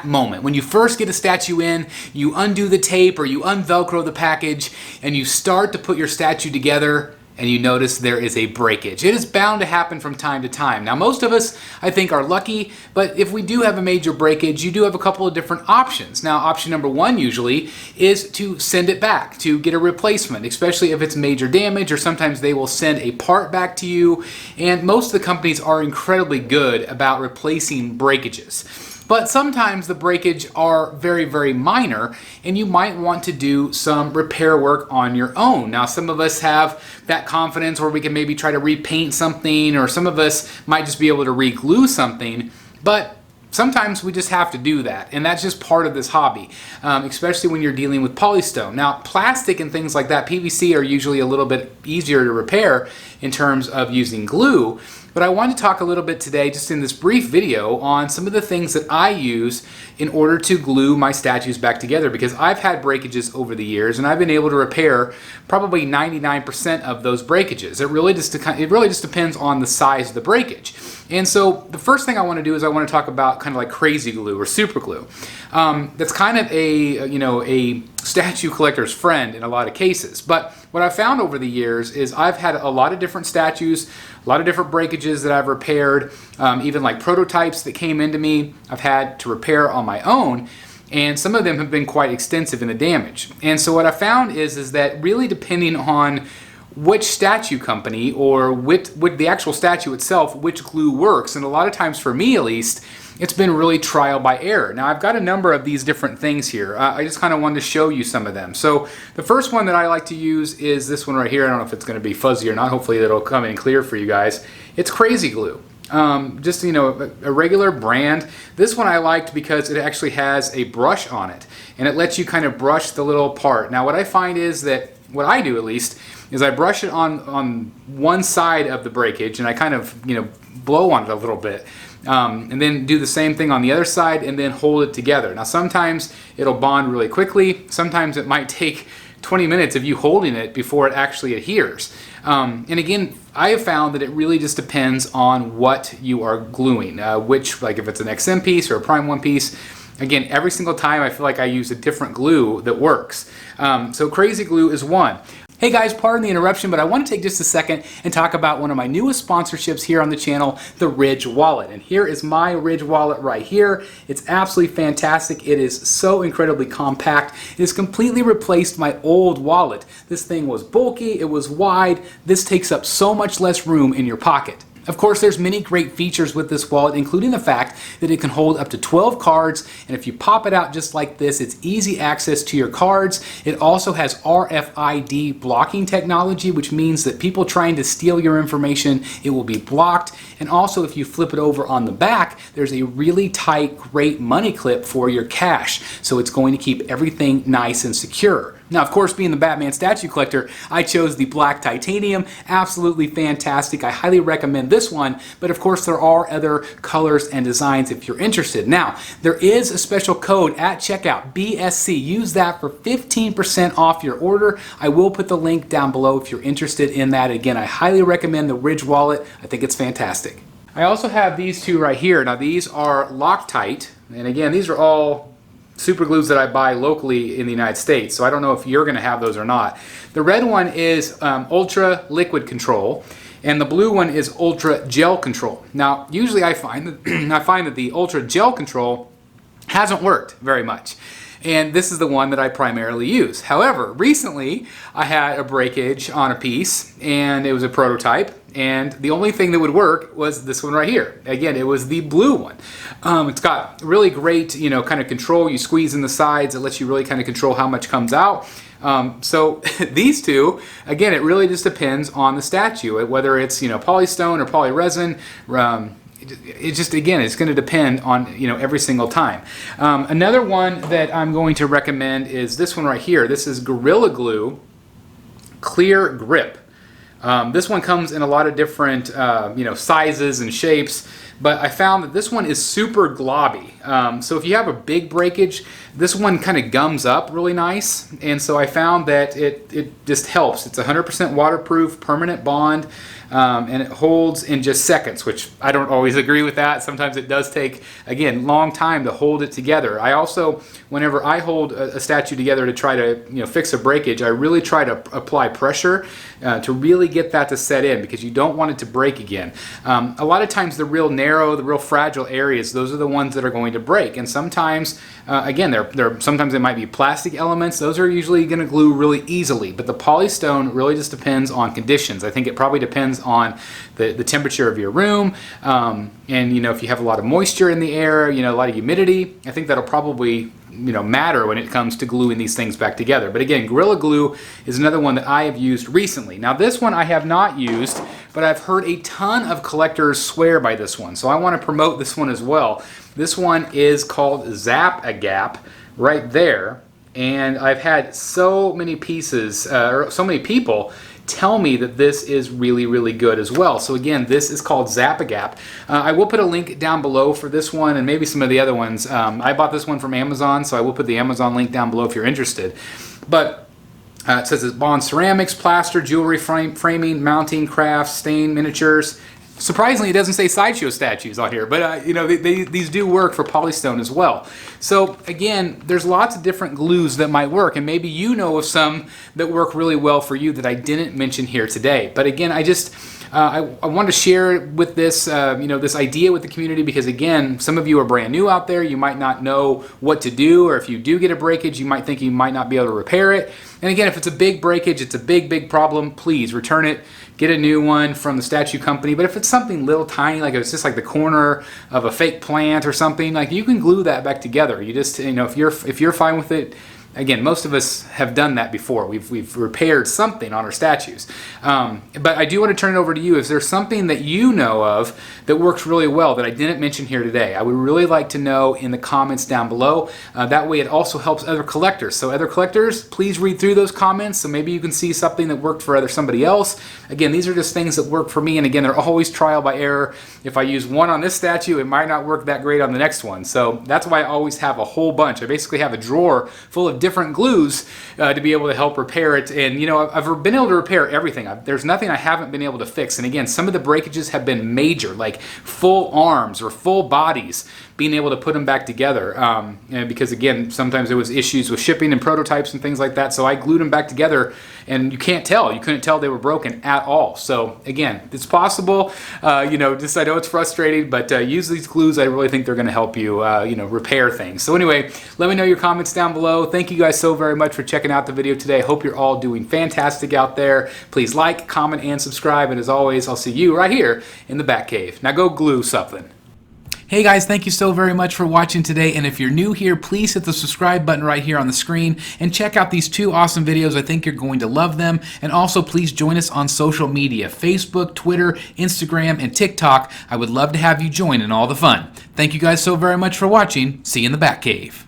that moment. When you first get a statue in, you undo the tape or you unvelcro the package and you start to put your statue together and you notice there is a breakage. It is bound to happen from time to time. Now, most of us, I think, are lucky, but if we do have a major breakage, you do have a couple of different options. Now, option number one usually is to send it back, to get a replacement, especially if it's major damage, or sometimes they will send a part back to you, and most of the companies are incredibly good about replacing breakages. But sometimes the breakage are very, very minor, and you might want to do some repair work on your own. Now, some of us have that confidence where we can maybe try to repaint something, or some of us might just be able to re-glue something, but sometimes we just have to do that, and that's just part of this hobby, especially when you're dealing with polystone. Now, plastic and things like that, PVC, are usually a little bit easier to repair in terms of using glue. But I want to talk a little bit today, just in this brief video, on some of the things that I use in order to glue my statues back together, because I've had breakages over the years and I've been able to repair probably 99% of those breakages. It really just depends on the size of the breakage. And so the first thing I want to do is I want to talk about kind of like crazy glue or super glue. That's kind of a statue collector's friend in a lot of cases. But what I've found over the years is I've had a lot of different statues, a lot of different breakages that I've repaired, even like prototypes that came into me I've had to repair on my own, and some of them have been quite extensive in the damage. And so what I found is that really depending on which statue company or with the actual statue itself, which glue works, and a lot of times for me at least, it's been really trial by error. Now, I've got a number of these different things here. I just kind of wanted to show you some of them. So the first one that I like to use is this one right here. I don't know if it's going to be fuzzy or not. Hopefully it'll come in clear for you guys. It's Crazy Glue. Just, a regular brand. This one I liked because it actually has a brush on it, and it lets you kind of brush the little part. Now, what I find is that, what I do at least, is I brush it on one side of the breakage, and I kind of, blow on it a little bit. And then do the same thing on the other side, and then hold it together. Now, sometimes it'll bond really quickly. Sometimes it might take 20 minutes of you holding it before it actually adheres. And again, I have found that it really just depends on what you are gluing, like if it's an XM piece or a Prime 1 piece. Again, every single time I feel like I use a different glue that works. So Crazy Glue is one. Hey guys, pardon the interruption, but I want to take just a second and talk about one of my newest sponsorships here on the channel, the Ridge Wallet. And here is my Ridge Wallet right here. It's absolutely fantastic. It is so incredibly compact. It has completely replaced my old wallet. This thing was bulky, it was wide. This takes up so much less room in your pocket. Of course, there's many great features with this wallet, including the fact that it can hold up to 12 cards, and if you pop it out just like this, it's easy access to your cards. It also has RFID blocking technology, which means that people trying to steal your information, it will be blocked. And also, if you flip it over on the back, there's a really tight, great money clip for your cash, so it's going to keep everything nice and secure. Now, of course, being the Batman statue collector, I chose the black titanium. Absolutely fantastic. I highly recommend this one, but of course there are other colors and designs if you're interested. Now, there is a special code at checkout, BSC. Use that for 15% off your order. I will put the link down below if you're interested in that. Again, I highly recommend the Ridge Wallet. I think it's fantastic. I also have these two right here. Now, these are Loctite, and again, these are all super glues that I buy locally in the United States, so I don't know if you're going to have those or not. The red one is Ultra Liquid Control, and the blue one is Ultra Gel Control. Now, usually I find that the Ultra Gel Control hasn't worked very much, and this is the one that I primarily use. However, recently I had a breakage on a piece, and it was a prototype, and the only thing that would work was this one right here. Again, it was the blue one. It's got really great, kind of control. You squeeze in the sides, it lets you really kind of control how much comes out. So these two, again, it really just depends on the statue, whether it's, polystone or polyresin. It's going to depend on, every single time. Another one that I'm going to recommend is this one right here. This is Gorilla Glue Clear Grip. This one comes in a lot of different, sizes and shapes. but I found that this one is super globby. So if you have a big breakage, this one kind of gums up really nice, and so I found that it just helps. It's 100% waterproof, permanent bond, and it holds in just seconds, which I don't always agree with that. Sometimes it does take, again, long time to hold it together. I also, whenever I hold a statue together to try to fix a breakage, I really try to apply pressure to really get that to set in, because you don't want it to break again. A lot of times the real narrow, the real fragile areas, those are the ones that are going to break, and sometimes again, sometimes they might be plastic elements. Those are usually going to glue really easily, but the polystone really just depends on conditions. I think it probably depends on the temperature of your room, and if you have a lot of moisture in the air, a lot of humidity, I think that'll probably matter when it comes to gluing these things back together. But again, Gorilla Glue is another one that I have used recently. Now this one I have not used, but I've heard a ton of collectors swear by this one, so I want to promote this one as well. This one is called Zappagap right there, and I've had so many pieces, or so many people tell me that this is really, really good as well. So again, this is called Zappagap. I will put a link down below for this one and maybe some of the other ones. I bought this one from Amazon, so I will put the Amazon link down below if you're interested. But it says it's bond ceramics, plaster, jewelry, framing, mounting, crafts, stain, miniatures. Surprisingly, it doesn't say Sideshow statues on here, but these do work for polystone as well. So again, there's lots of different glues that might work, and maybe you know of some that work really well for you that I didn't mention here today. But again, I wanted to share with this, this idea with the community, because again, some of you are brand new out there. You might not know what to do, or if you do get a breakage, you might think you might not be able to repair it. And again, if it's a big breakage, it's a big, big problem, please return it. Get a new one from the statue company. But if it's something little tiny, like it's just like the corner of a fake plant or something, like you can glue that back together. You just, if you're fine with it. Again, most of us have done that before. We've repaired something on our statues. But I do want to turn it over to you. If there's something that you know of that works really well that I didn't mention here today, I would really like to know in the comments down below. That way it also helps other collectors. So other collectors, please read through those comments so maybe you can see something that worked for somebody else. Again, these are just things that work for me, and again, they're always trial by error. If I use one on this statue, it might not work that great on the next one. So that's why I always have a whole bunch. I basically have a drawer full of different glues to be able to help repair it. And I've been able to repair everything. There's nothing I haven't been able to fix. And again, some of the breakages have been major, like full arms or full bodies, being able to put them back together. Because again, sometimes there was issues with shipping and prototypes and things like that. So I glued them back together, and you couldn't tell they were broken at all. So again, it's possible. I know it's frustrating, but use these glues. I really think they're going to help you, repair things. So anyway, let me know your comments down below. Thank you guys so very much for checking out the video today. Hope you're all doing fantastic out there. Please like, comment, and subscribe. And as always, I'll see you right here in the Batcave. Now go glue something. Hey guys, thank you so very much for watching today, and if you're new here, please hit the subscribe button right here on the screen and check out these two awesome videos. I think you're going to love them. And also please join us on social media, Facebook, Twitter, Instagram, and TikTok. I would love to have you join in all the fun. Thank you guys so very much for watching. See you in the Batcave.